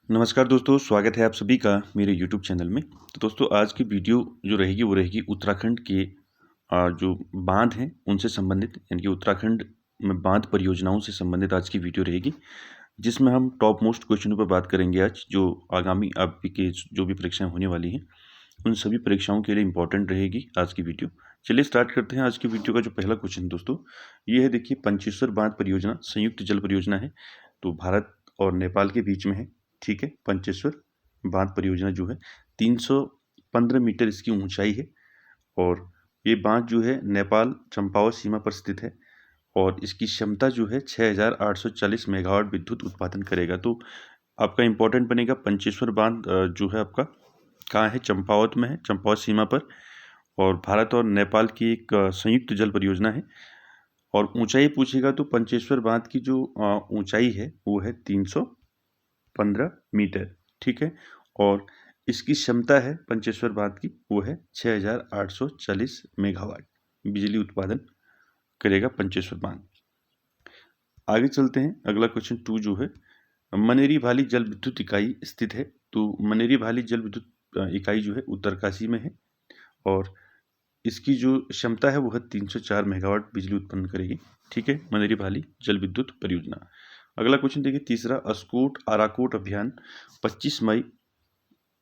नमस्कार दोस्तों, स्वागत है आप सभी का मेरे यूट्यूब चैनल में। तो दोस्तों आज की वीडियो जो रहेगी वो रहेगी उत्तराखंड के जो बांध हैं उनसे संबंधित, यानी कि उत्तराखंड में बांध परियोजनाओं से संबंधित आज की वीडियो रहेगी, जिसमें हम टॉप मोस्ट क्वेश्चनों पर बात करेंगे आज, जो आगामी आपकी जो भी परीक्षाएं होने वाली हैं उन सभी परीक्षाओं के लिए इंपॉर्टेंट रहेगी आज की वीडियो। चलिए स्टार्ट करते हैं आज की वीडियो का जो पहला क्वेश्चन दोस्तों, ये है देखिए पंचेश्वर बांध परियोजना संयुक्त जल परियोजना है, तो भारत और नेपाल के बीच में है। ठीक है, पंचेश्वर बांध परियोजना जो है 315 मीटर इसकी ऊंचाई है और ये बांध जो है नेपाल चंपावत सीमा पर स्थित है और इसकी क्षमता जो है 6840 मेगावाट विद्युत उत्पादन करेगा। तो आपका इंपॉर्टेंट बनेगा पंचेश्वर बांध जो है आपका कहाँ है, चंपावत में है, चंपावत सीमा पर, और भारत और नेपाल की एक संयुक्त जल परियोजना है। और ऊंचाई पूछेगा तो पंचेश्वर बांध की जो ऊंचाई है वो है 315 मीटर। ठीक है, और इसकी क्षमता है पंचेश्वर बांध की वो है 6840 मेगावाट बिजली उत्पादन करेगा पंचेश्वर बांध। आगे चलते हैं, अगला क्वेश्चन 2 जो है मनेरी भाली जल विद्युत इकाई स्थित है। तो मनेरी भाली जल विद्युत इकाई जो है उत्तरकाशी में है और इसकी जो क्षमता है वो है 304 मेगावाट बिजली उत्पन्न करेगी। ठीक है, मनेरी भाली जल विद्युत परियोजना। अगला क्वेश्चन देखिए तीसरा, अस्कोट आराकोट अभियान 25 मई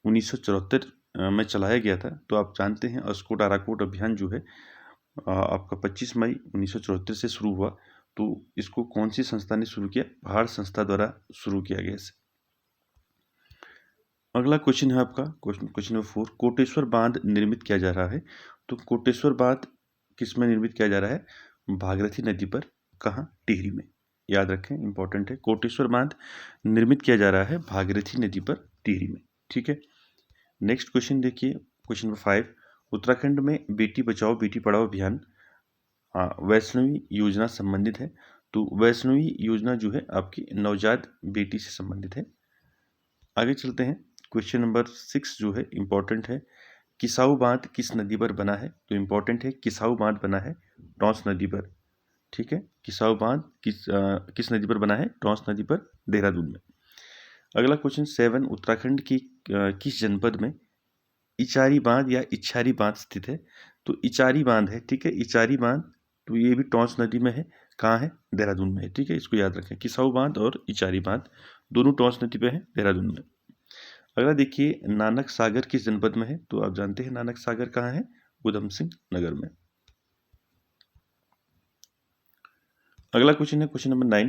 1974 में चलाया गया था। तो आप जानते हैं अस्कोट आराकोट अभियान जो है आपका 25 मई 1974 से शुरू हुआ। तो इसको कौन सी संस्था ने शुरू किया? भार संस्था द्वारा शुरू किया गया इसे। अगला क्वेश्चन है आपका क्वेश्चन नंबर 4, कोटेश्वर बांध निर्मित किया जा रहा है। तो कोटेश्वर बांध किस में निर्मित किया जा रहा है? भागीरथी नदी पर। कहाँ? टिहरी में। याद रखें, इंपॉर्टेंट है। कोटेश्वर बांध निर्मित किया जा रहा है भागीरथी नदी पर, टिहरी में। ठीक है, नेक्स्ट क्वेश्चन देखिए, क्वेश्चन नंबर 5, उत्तराखंड में बेटी बचाओ बेटी पढ़ाओ अभियान वैष्णवी योजना संबंधित है। तो वैष्णवी योजना जो है आपकी नवजात बेटी से संबंधित है। आगे चलते हैं, क्वेश्चन नंबर 6 जो है इंपॉर्टेंट है, किसाऊ बांध किस नदी पर बना है? तो इंपॉर्टेंट है, किसाऊ बांध बना है टॉन्स नदी पर। ठीक है, किसाऊ बांध किस नदी पर बना है? टॉन्स नदी पर, देहरादून में। अगला क्वेश्चन 7, उत्तराखंड की किस जनपद में इचारी बांध या इच्छारी बांध स्थित है? तो इचारी बांध है। ठीक है, इचारी बांध, तो ये भी टॉन्स नदी में है। कहाँ है? देहरादून में है। ठीक है, इसको याद रखें, किसाऊ बांध और इचारी बांध दोनों टॉन्स नदी पे है, देहरादून में। अगला देखिए, नानक सागर किस जनपद में है? तो आप जानते हैं नानक सागर कहाँ है? उधम सिंह नगर में। अगला क्वेश्चन है क्वेश्चन नंबर 9,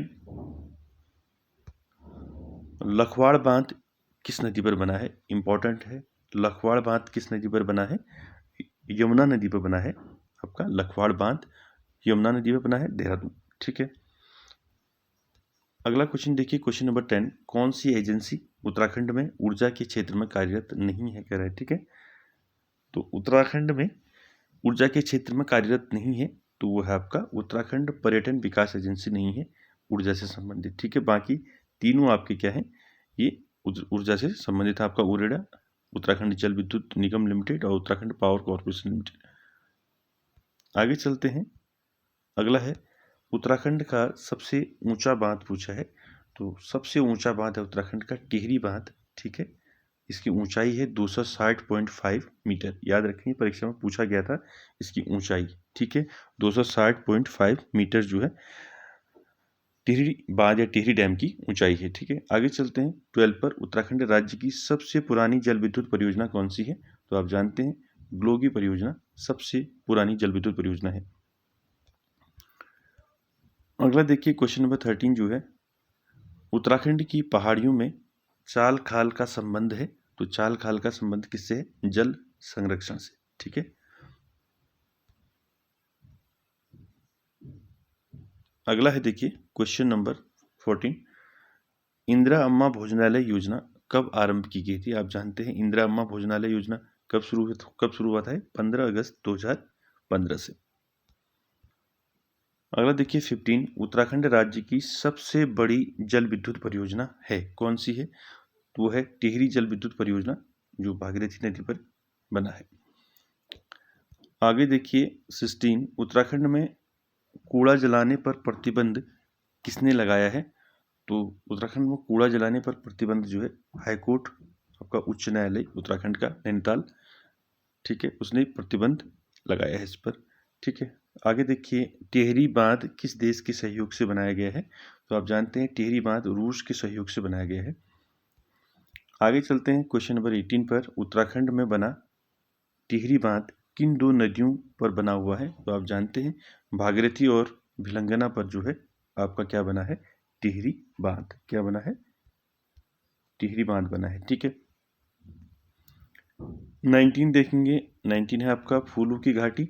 लखवाड़ बांध किस नदी पर बना है? इंपॉर्टेंट है, लखवाड़ बांध किस नदी पर बना है? यमुना नदी पर बना है आपका लखवाड़ बांध, यमुना नदी पर बना है, देहरादून। ठीक है, अगला क्वेश्चन देखिए, क्वेश्चन नंबर 10, कौन सी एजेंसी उत्तराखंड में ऊर्जा के क्षेत्र में कार्यरत नहीं है, कह रहा है। ठीक है, तो उत्तराखंड में ऊर्जा के क्षेत्र में कार्यरत नहीं है, तो वो है आपका उत्तराखंड पर्यटन विकास एजेंसी नहीं है ऊर्जा से संबंधित। ठीक है, बाकी तीनों आपके क्या है, ये ऊर्जा से संबंधित है, आपका उरेडा, उत्तराखंड जल विद्युत निगम लिमिटेड और उत्तराखंड पावर कॉर्पोरेशन लिमिटेड। आगे चलते हैं, अगला है उत्तराखंड का सबसे ऊंचा बांध पूछा है। तो सबसे ऊंचा बांध है उत्तराखंड का टिहरी बांध। ठीक है, इसकी ऊंचाई है 260.5 मीटर। याद रखेंगे, परीक्षा में पूछा गया था इसकी ऊंचाई। ठीक है, 260.5 मीटर जो है टिहरी बांध या टिहरी डैम की ऊंचाई है। ठीक है, आगे चलते हैं 12 पर, उत्तराखंड राज्य की सबसे पुरानी जल विद्युत परियोजना कौन सी है? तो आप जानते हैं ग्लोगी परियोजना सबसे पुरानी जल विद्युत परियोजना है। अगला देखिए, क्वेश्चन नंबर 13 जो है, उत्तराखंड की पहाड़ियों में चाल खाल का संबंध है। तो चाल खाल का संबंध किससे है? जल संरक्षण से। ठीक है, अगला है देखिए क्वेश्चन नंबर 14, इंदिरा अम्मा भोजनालय योजना कब आरंभ की गई थी? आप जानते हैं इंदिरा अम्मा भोजनालय योजना कब शुरू हुआ था? 15 अगस्त 2015 से। अगला देखिए 15, उत्तराखंड राज्य की सबसे बड़ी जल विद्युत परियोजना है, कौन सी है? तो वो है टिहरी जल विद्युत परियोजना जो भागीरथी नदी पर बना है। आगे देखिए 16, उत्तराखंड में कूड़ा जलाने पर प्रतिबंध किसने लगाया है? तो उत्तराखंड में कूड़ा जलाने पर प्रतिबंध जो है हाईकोर्ट आपका उच्च न्यायालय उत्तराखंड का नैनीताल, ठीक है, उसने प्रतिबंध लगाया है इस पर। ठीक है, आगे देखिए टिहरी बांध किस देश के सहयोग से बनाया गया है? तो आप जानते हैं टिहरी बांध रूस के सहयोग से बनाया गया है। आगे चलते हैं क्वेश्चन नंबर 18 पर। उत्तराखंड में बना टिहरी बांध किन दो नदियों पर बना हुआ है? तो आप जानते हैं भागीरथी और भिलंगना पर जो है आपका क्या बना है? टिहरी बांध। क्या बना है? टिहरी बांध बना है। ठीक है, 19 देखेंगे। 19 है आपका फूलों की घाटी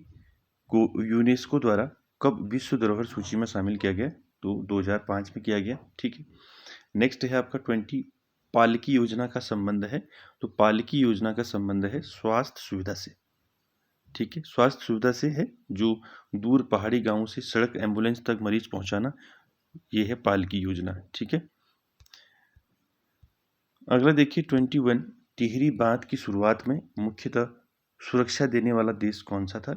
को यूनेस्को द्वारा कब विश्व धरोहर सूची में शामिल किया गया? तो 2005 में किया गया। ठीक है, नेक्स्ट है आपका 20 पालकी योजना का संबंध है। तो पालकी योजना का संबंध है स्वास्थ्य सुविधा से। ठीक है, स्वास्थ्य सुविधा से है, जो दूर पहाड़ी गांवों से सड़क एम्बुलेंस तक मरीज पहुंचाना, ये है पालकी योजना। ठीक है, अगला देखिए 21 टिहरी बांध की शुरुआत में मुख्यतः सुरक्षा देने वाला देश कौन सा था?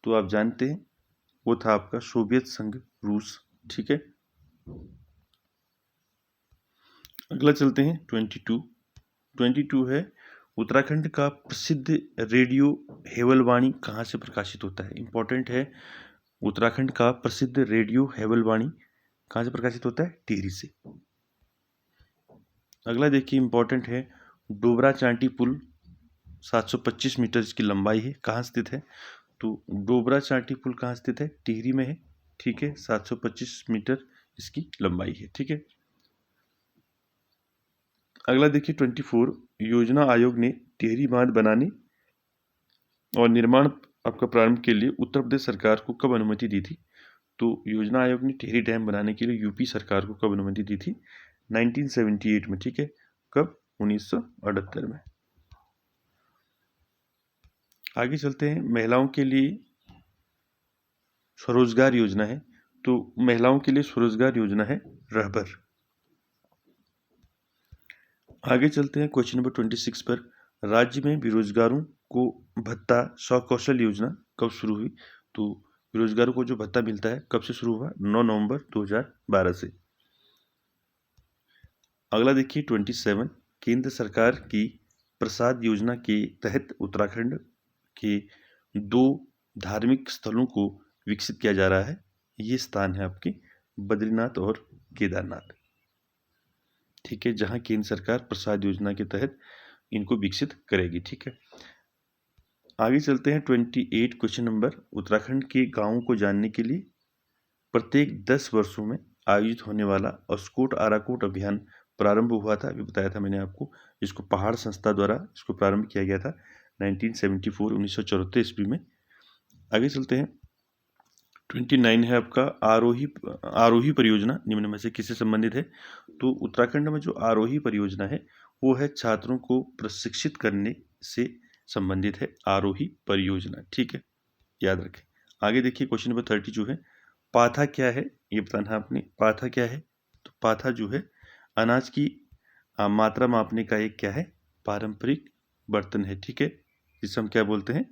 तो आप जानते हैं वो था आपका सोवियत संघ, रूस। ठीक है, अगला चलते हैं 22 है उत्तराखंड का प्रसिद्ध रेडियो हेवलवाणी कहाँ से प्रकाशित होता है? इंपॉर्टेंट है, उत्तराखंड का प्रसिद्ध रेडियो हेवलवाणी कहाँ से प्रकाशित होता है? टिहरी से। अगला देखिए इंपॉर्टेंट है, डोबरा चांटी पुल 725 मीटर इसकी लंबाई है, कहाँ स्थित है? तो डोबरा चांटी पुल कहाँ स्थित है? टिहरी में है। ठीक है, 725 मीटर इसकी लंबाई है। ठीक है, अगला देखिए 24 योजना आयोग ने टिहरी बांध बनाने और निर्माण आपका प्रारंभ के लिए उत्तर प्रदेश सरकार को कब अनुमति दी थी? तो योजना आयोग ने टिहरी डैम बनाने के लिए यूपी सरकार को कब अनुमति दी थी? 1978 में। ठीक है, कब? 1978 में। आगे चलते हैं, महिलाओं के लिए स्वरोजगार योजना है। तो महिलाओं के लिए स्वरोजगार योजना है रहबर। आगे चलते हैं क्वेश्चन नंबर 26 पर। राज्य में बेरोजगारों को भत्ता स्वकौशल योजना कब शुरू हुई? तो बेरोजगारों को जो भत्ता मिलता है कब से शुरू हुआ? 9 नवंबर 2012 से। अगला देखिए 27 केंद्र सरकार की प्रसाद योजना के तहत उत्तराखंड के 2 धार्मिक स्थलों को विकसित किया जा रहा है। ये स्थान है आपके बद्रीनाथ और केदारनाथ। ठीक है, जहां केंद्र सरकार प्रसाद योजना के तहत इनको विकसित करेगी। ठीक है, आगे चलते हैं 28 क्वेश्चन नंबर। उत्तराखंड के गांवों को जानने के लिए प्रत्येक 10 वर्षों में आयोजित होने वाला अस्कोट आराकोट अभियान प्रारंभ हुआ था, अभी बताया था मैंने आपको, जिसको पहाड़ संस्था द्वारा इसको प्रारंभ किया गया था 1974 ईस्वी में। आगे चलते हैं 29 है आपका आरोही परियोजना निम्न में से किससे संबंधित है? तो उत्तराखंड में जो आरोही परियोजना है वो है छात्रों को प्रशिक्षित करने से संबंधित है आरोही परियोजना। ठीक है, याद रखें। आगे देखिए क्वेश्चन नंबर 30 जो है पाथा क्या है, ये बताना है आपने। पाथा क्या है? तो पाथा जो है अनाज की मात्रा मापने का एक क्या है? पारंपरिक बर्तन है। ठीक है, जिसे हम क्या बोलते हैं?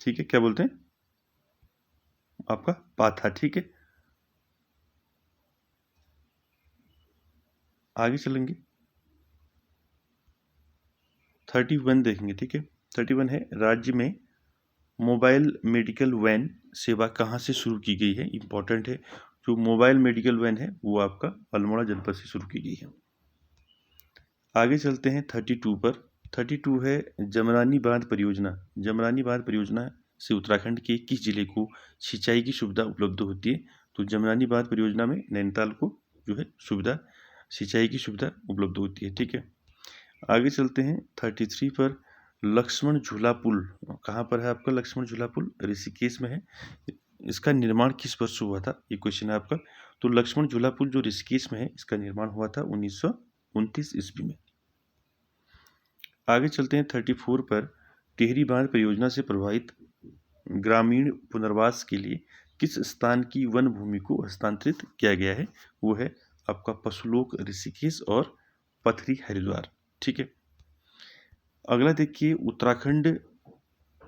ठीक है, क्या बोलते हैं? आपका पाथा। ठीक है, आगे चलेंगे 31 देखेंगे। ठीक है, 31 है राज्य में मोबाइल मेडिकल वैन सेवा कहाँ से शुरू की गई है? इंपॉर्टेंट है, जो मोबाइल मेडिकल वैन है वो आपका अल्मोड़ा जनपद से शुरू की गई है। आगे चलते हैं 32 पर। 32 है जमरानी बांध परियोजना। जमरानी बांध परियोजना से उत्तराखंड के किस जिले को सिंचाई की सुविधा उपलब्ध होती है? तो जमरानी बांध परियोजना में नैनीताल को जो है सुविधा, सिंचाई की सुविधा उपलब्ध होती है। ठीक है, आगे चलते हैं 33 पर। लक्ष्मण झूला पुल कहाँ पर है आपका? लक्ष्मण झूला पुल ऋषिकेश में है। इसका निर्माण किस वर्ष हुआ था? ये क्वेश्चन है आपका। तो लक्ष्मण झूला पुल जो ऋषिकेश में है इसका निर्माण हुआ था 1929 ईस्वी में। आगे चलते हैं 34 पर। टिहरी बांध परियोजना से प्रभावित ग्रामीण पुनर्वास के लिए किस स्थान की वन भूमि को हस्तांतरित किया गया है? वो है आपका पशुलोक ऋषिकेश और पथरी हरिद्वार। ठीक है, अगला देखिए उत्तराखंड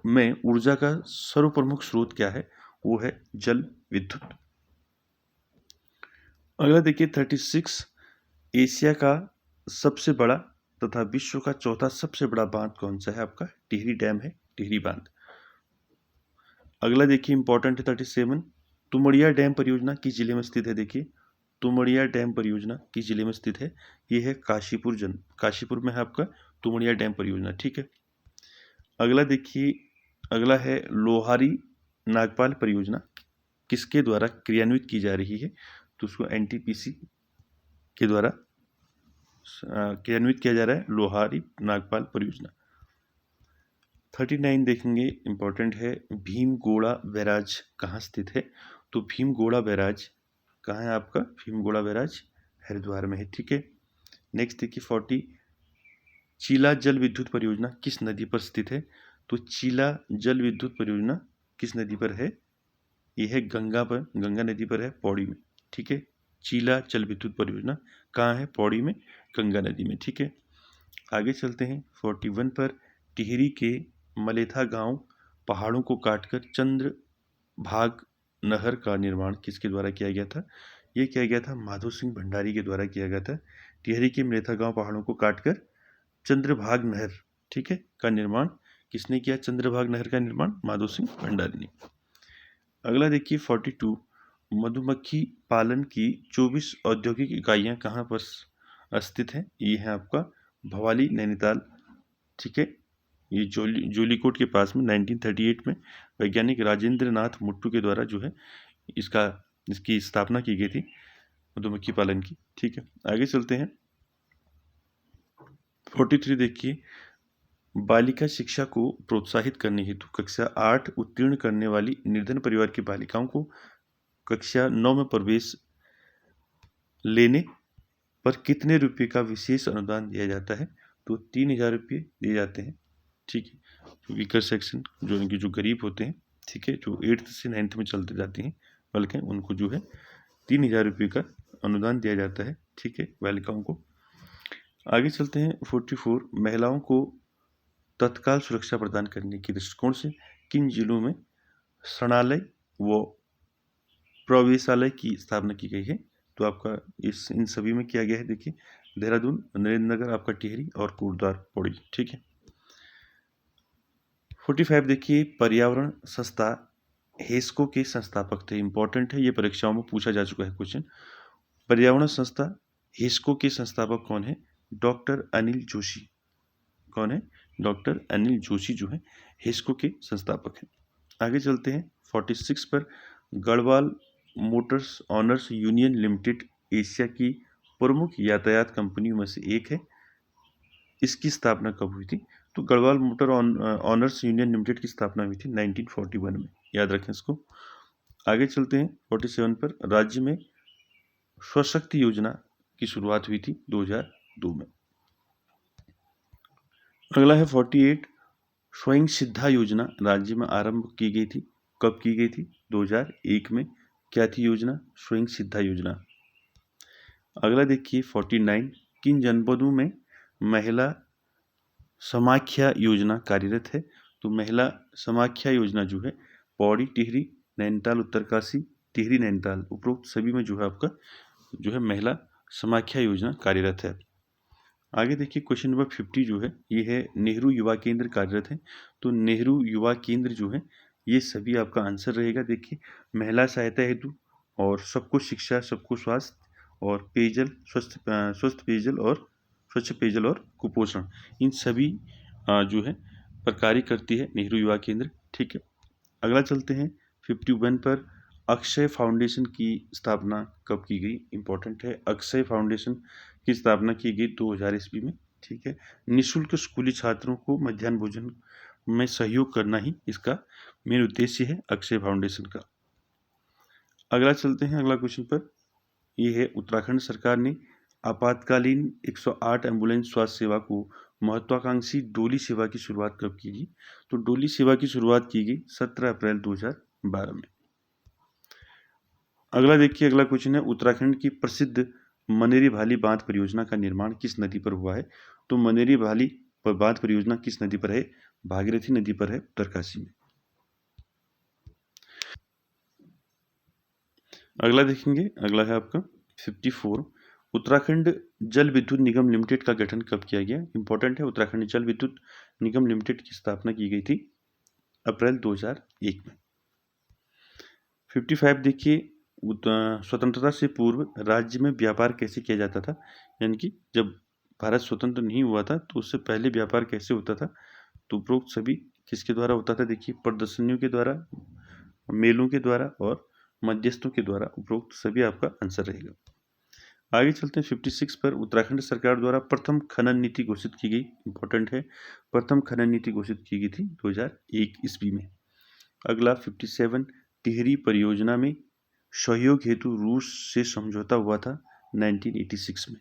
में ऊर्जा का सर्वप्रमुख स्रोत क्या है? वो है जल विद्युत। अगला देखिए 36 एशिया का सबसे बड़ा तथा विश्व का चौथा सबसे बड़ा बांध कौन सा है? आपका टिहरी डैम है, टिहरी बांध। अगला देखिए इंपॉर्टेंट है 37 तुमड़िया डैम परियोजना किस जिले में स्थित है? देखिए तुमड़िया डैम परियोजना किस जिले में स्थित है? ये है काशीपुर में है आपका तुमड़िया डैम परियोजना, ठीक है। अगला देखिए, अगला है लोहारी नागपाल परियोजना किसके द्वारा क्रियान्वित की जा रही है? तो उसको एनटीपीसी के द्वारा क्रियान्वित किया जा रहा है लोहारी नागपाल परियोजना। 39 देखेंगे, इंपॉर्टेंट है, भीमगोड़ा बैराज कहाँ स्थित है? तो भीमगोड़ा बैराज कहाँ है आपका? भीमगोड़ा बैराज हरिद्वार में है, ठीक है। नेक्स्ट देखिए 40 चीला जल विद्युत परियोजना किस नदी पर स्थित है? तो चीला जल विद्युत परियोजना किस नदी पर है? यह है गंगा नदी पर है, पौड़ी में, ठीक है। चीला जल विद्युत परियोजना कहाँ है? पौड़ी में, गंगा नदी में, ठीक है। आगे चलते हैं 41 पर टिहरी के मलेथा गांव पहाड़ों को काटकर चंद्रभाग नहर का निर्माण किसके द्वारा किया गया था? यह किया गया था माधो सिंह भंडारी के द्वारा किया गया था। टिहरी के मलेथा गांव पहाड़ों को काटकर चंद्रभाग नहर, ठीक है, का निर्माण किसने किया? चंद्रभाग नहर का निर्माण माधो सिंह भंडारी ने। अगला देखिए 42 मधुमक्खी पालन की 24 औद्योगिक इकाइयां कहाँ पर स्थित हैं? ये है आपका भवाली नैनीताल, ठीक है। ये जोलीकोट के पास में 1938 में वैज्ञानिक राजेंद्र नाथ मुट्टू के द्वारा जो है इसकी स्थापना की गई थी मधुमक्खी पालन की, ठीक है। आगे चलते हैं 43 देखिए बालिका शिक्षा को प्रोत्साहित करने हेतु कक्षा 8 उत्तीर्ण करने वाली निर्धन परिवार की बालिकाओं को कक्षा 9 में प्रवेश लेने पर कितने रुपये का विशेष अनुदान दिया जाता है? तो 3000 रुपये दिए जाते हैं, ठीक है। वीकर सेक्शन जो इनके जो गरीब होते हैं, ठीक है, जो 8th से 9th में चलते जाते हैं बल्कि उनको जो है 3000 रुपये का अनुदान दिया जाता है, ठीक है, बालिकाओं को। आगे चलते हैं 44 महिलाओं को तत्काल सुरक्षा प्रदान करने के दृष्टिकोण से किन जिलों में शरणालय व प्रवेशालय की स्थापना की गई है? तो आपका इन सभी में किया गया है, देखिए देहरादून, नरेंद्रनगर, आपका टिहरी और कोटद्वार, पौड़ी, ठीक है। 45 देखिए पर्यावरण संस्था हेस्को के संस्थापक थे, इंपॉर्टेंट है, ये परीक्षाओं में पूछा जा चुका है क्वेश्चन। पर्यावरण संस्था हेस्को के संस्थापक कौन है? डॉक्टर अनिल जोशी। कौन है? डॉक्टर अनिल जोशी जो है हेस्को के संस्थापक हैं। आगे चलते हैं 46 पर Garhwal Motors honours union limited Asia की प्रमुख यातायात कंपनियों में से एक है। इसकी स्थापना कब हुई थी? तो Garhwal motor honours union limited की स्थापना हुई थी 1941 में, याद रखें इसको। आगे चलते हैं 47 पर राज्य में स्वशक्ति योजना की शुरुआत हुई थी 2002 में। अगला है 48 स्वयं सिद्धा योजना राज्य में आरंभ की गई थी, कब की गई थी? 2001 में। क्या थी योजना? स्वयं सिद्धा योजना। अगला देखिए 49 किन जनपदों में महिला समाख्या योजना कार्यरत है? तो महिला समाख्या योजना जो है पौड़ी, टिहरी, नैनीताल, उत्तरकाशी, टिहरी, नैनीताल, उपरोक्त सभी में जो है आपका जो है महिला समाख्या योजना कार्यरत है। आगे देखिए क्वेश्चन नंबर 50 जो है ये है नेहरू युवा केंद्र कार्यरत है। तो नेहरू युवा केंद्र जो है ये सभी आपका आंसर रहेगा। देखिए महिला सहायता हेतु और सबको शिक्षा, सबको स्वास्थ्य और पेयजल, स्वस्थ पेयजल और स्वच्छ पेयजल और कुपोषण, इन सभी जो है पर कार्य करती है नेहरू युवा केंद्र, ठीक है। अगला चलते हैं 51 पर अक्षय फाउंडेशन की स्थापना कब की गई? इंपॉर्टेंट है, अक्षय फाउंडेशन की स्थापना की गई 2000 ईस्वी में, ठीक है। निःशुल्क स्कूली छात्रों को मध्याह्न भोजन में सहयोग करना ही इसका मेन उद्देश्य है अक्षय फाउंडेशन का। अगला चलते हैं अगला क्वेश्चन पर, ये है उत्तराखंड सरकार ने आपातकालीन 108 एम्बुलेंस स्वास्थ्य सेवा को महत्वाकांक्षी डोली सेवा की शुरुआत कब की गई? तो डोली सेवा की शुरुआत की गई 17 अप्रैल 2012 में। अगला देखिए अगला क्वेश्चन है उत्तराखंड की प्रसिद्ध मनेरी भाली बांध परियोजना का निर्माण किस नदी पर हुआ है? तो मनेरी भाली बांध परियोजना किस नदी पर है? भागीरथी नदी पर है, उत्तरकाशी में। अगला देखेंगे, अगला है आपका 54 उत्तराखंड जल विद्युत निगम लिमिटेड का गठन कब किया गया? इंपॉर्टेंट है। उत्तराखंड जल विद्युत निगम लिमिटेड की स्थापना की गई थी अप्रैल 2001 में। 55 देखिए, स्वतंत्रता से पूर्व राज्य में व्यापार कैसे किया जाता था? यानी कि जब भारत स्वतंत्र नहीं हुआ था तो उससे पहले व्यापार कैसे होता था? तो उपरोक्त सभी किसके द्वारा होता था? देखिए, प्रदर्शनियों के द्वारा, मेलों के द्वारा और मध्यस्थों के द्वारा। उपरोक्त सभी आपका आंसर रहेगा। आगे चलते हैं 56 पर। उत्तराखंड सरकार द्वारा प्रथम खनन नीति घोषित की गई। इंपॉर्टेंट है, प्रथम खनन नीति घोषित की गई थी 2001 ईस्वी में। अगला 57 टिहरी परियोजना में सहयोग हेतु रूस से समझौता हुआ था 1986 में।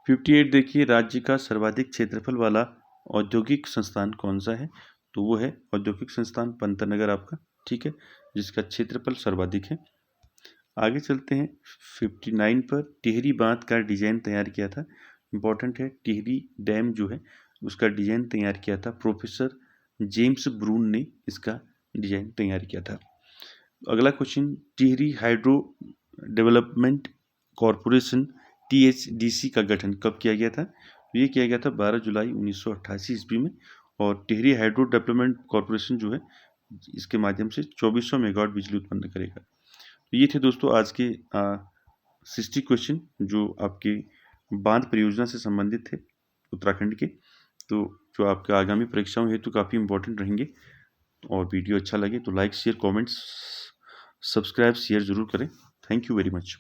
58 देखिए, राज्य का सर्वाधिक क्षेत्रफल वाला औद्योगिक संस्थान कौन सा है? तो वो है औद्योगिक संस्थान पंतनगर आपका, ठीक है, जिसका क्षेत्रफल सर्वाधिक है। आगे चलते हैं 59 पर। टिहरी बांध का डिजाइन तैयार किया था। इंपॉर्टेंट है, टिहरी डैम जो है उसका डिजाइन तैयार किया था प्रोफेसर जेम्स ब्रून ने, इसका डिजाइन तैयार किया था। अगला question, Tehri hydro development corporation THDC का गठन कब किया गया था? तो ये किया गया था 12 जुलाई 1988 ईस्वी में। और टिहरी हाइड्रो डेवलपमेंट कॉरपोरेशन जो है इसके माध्यम से 2400 मेगावाट बिजली उत्पन्न करेगा। तो ये थे दोस्तों आज के 60 क्वेश्चन जो आपके बांध परियोजना से संबंधित थे उत्तराखंड के। तो जो आपके आगामी परीक्षाओं हेतु काफ़ी इंपॉर्टेंट रहेंगे। और वीडियो अच्छा लगे तो like share comments subscribe share ज़रूर करें। Thank you very much.